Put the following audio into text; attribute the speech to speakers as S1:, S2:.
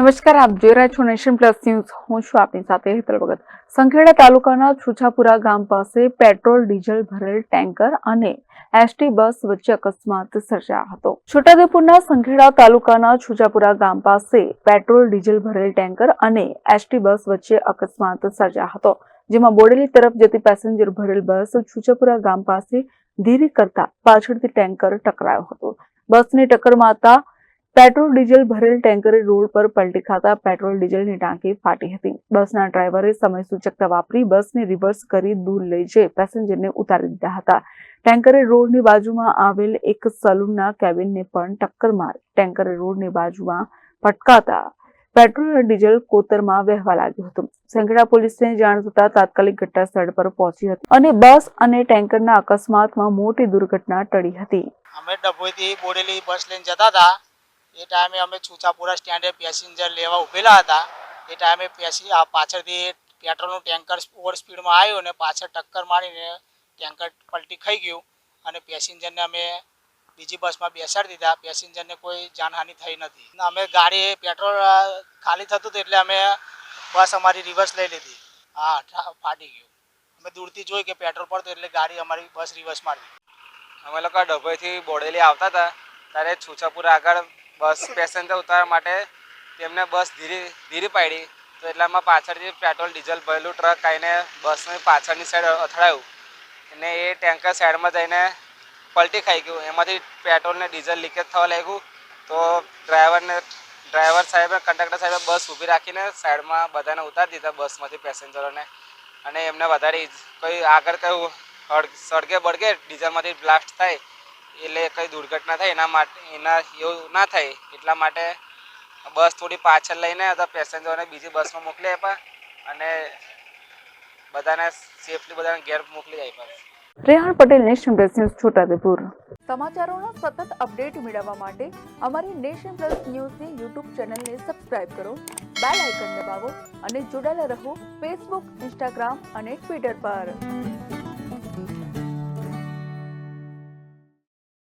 S1: નમસ્કાર, આપ જોઈ રહ્યા છો નેશન પ્લસ ન્યૂઝ. હું છું આપની સાથે હેતલ ભગત. સંખેડા તાલુકાના છુછાપુરા ગામ પાસે પેટ્રોલ ડીઝલ ભરેલ ટેન્કર અને એસટી બસ વચ્ચે અકસ્માત સર્જાયો હતો. છોટાઉદેપુરના સંખેડા તાલુકાના છુછાપુરા ગામ પાસે પેટ્રોલ ડીઝલ ભરેલ ટેન્કર અને એસટી બસ વચ્ચે અકસ્માત સર્જાયો હતો, જેમાં બોડેલી તરફ જતી પેસેન્જર ભરેલ બસ છુછાપુરા ગામ પાસે ધીરે કરતા પાછળથી ટેન્કર ટકરાયો હતો. બસને ટક્કર મારતા પેટ્રોલ ડીઝલ ભરેલ ટેન્કરે રોડ પર પલટી ખાતા પેટ્રોલ ડીઝલની ટાંકી ફાટી હતી. બસના ડ્રાઈવરે સમય સૂચકતા વાપરી બસને રિવર્સ કરી દૂર લઈ જઈ પેસેન્જરને ઉતારી દીધા હતા. ટેન્કરે રોડની બાજુમાં આવેલ એક સલૂનના કેબિનને પણ ટક્કર મારી ટેન્કરે રોડની બાજુમાં પટકાતા પેટ્રોલ અને ડીઝલ કોતરમાં વહેવા લાગ્યું હતું. સંખેડા પોલીસને જાણ થતા તાત્કાલિક ઘટના સ્થળ પર પહોંચી હતી અને બસ અને ટેન્કરના અકસ્માતમાં મોટી દુર્ઘટના ટળી હતી.
S2: અમે ડભોઈથી બોડેલી બસ લઈને જતા હતા. એ ટાઈમે અમે છુછાપુરા સ્ટેન્ડે પેસેન્જર લેવા ઊભેલા હતા. એ ટાઈમે પાછળથી પેટ્રોલનું ટેન્કર ઓવર સ્પીડમાં આવ્યું અને પાછળ ટક્કર મારીને ટેન્કર પલટી ખાઈ ગયું અને પેસેન્જરને અમે બીજી બસમાં બેસાડી દીધા. પેસેન્જરને કોઈ જાનહાનિ થઈ નથી. અમે ગાડી પેટ્રોલ ખાલી થતું હતું એટલે અમે બસ અમારી રિવર્સ લઈ લીધી. હા, ફાટી ગયું. અમે દૂરથી જોઈ કે પેટ્રોલ પડતું એટલે ગાડી અમારી બસ રિવર્સ મારી.
S3: અમે લોકો ડભોઈથી બોડેલી આવતા હતા ત્યારે છુછાપુરા આગળ બસ પેસેન્જર ઉતારવા માટે તેમને બસ ધીરી પાડી, તો એટલામાં પાછળથી પેટ્રોલ ડીઝલ ભરેલું ટ્રક આવીને બસની પાછળની સાઈડ અથડાયું અને એ ટેન્કર સાઈડમાં જઈને પલટી ખાઈ ગયું. એમાંથી પેટ્રોલ ને ડીઝલ લીકેજ થવા લાગ્યું. તો ડ્રાઈવર સાહેબે કંડક્ટર સાહેબે બસ ઊભી રાખીને સાઈડમાં બધાને ઉતારી દીધા બસમાંથી પેસેન્જરોને. અને એમને વધારે કોઈ આગળ કયું સળગે બળગે ડીઝલમાંથી બ્લાસ્ટ થાય એટલે કંઈ દુર્ઘટના થાય એના એવું ના થાય એટલા માટે બસ થોડી પાછળ લઈને પેસેન્જરોને બીજી બસમાં મોકલી આપ્યા અને બધાને સેફલી બધાને ઘેર મોકલી આપ્યા.
S1: Rehan Patel, nation plus news, Chhotaudepur. સમાચારોના સતત અપડેટ મેળવવા માટે અમારી નેશન પ્લસ ન્યૂઝની યુટ્યુબ ચેનલને સબસ્ક્રાઇબ કરો, બેલ આઇકન દબાવો અને જોડાયેલા રહો ફેસબુક, ઇન્સ્ટાગ્રામ અને ટ્વિટર પર.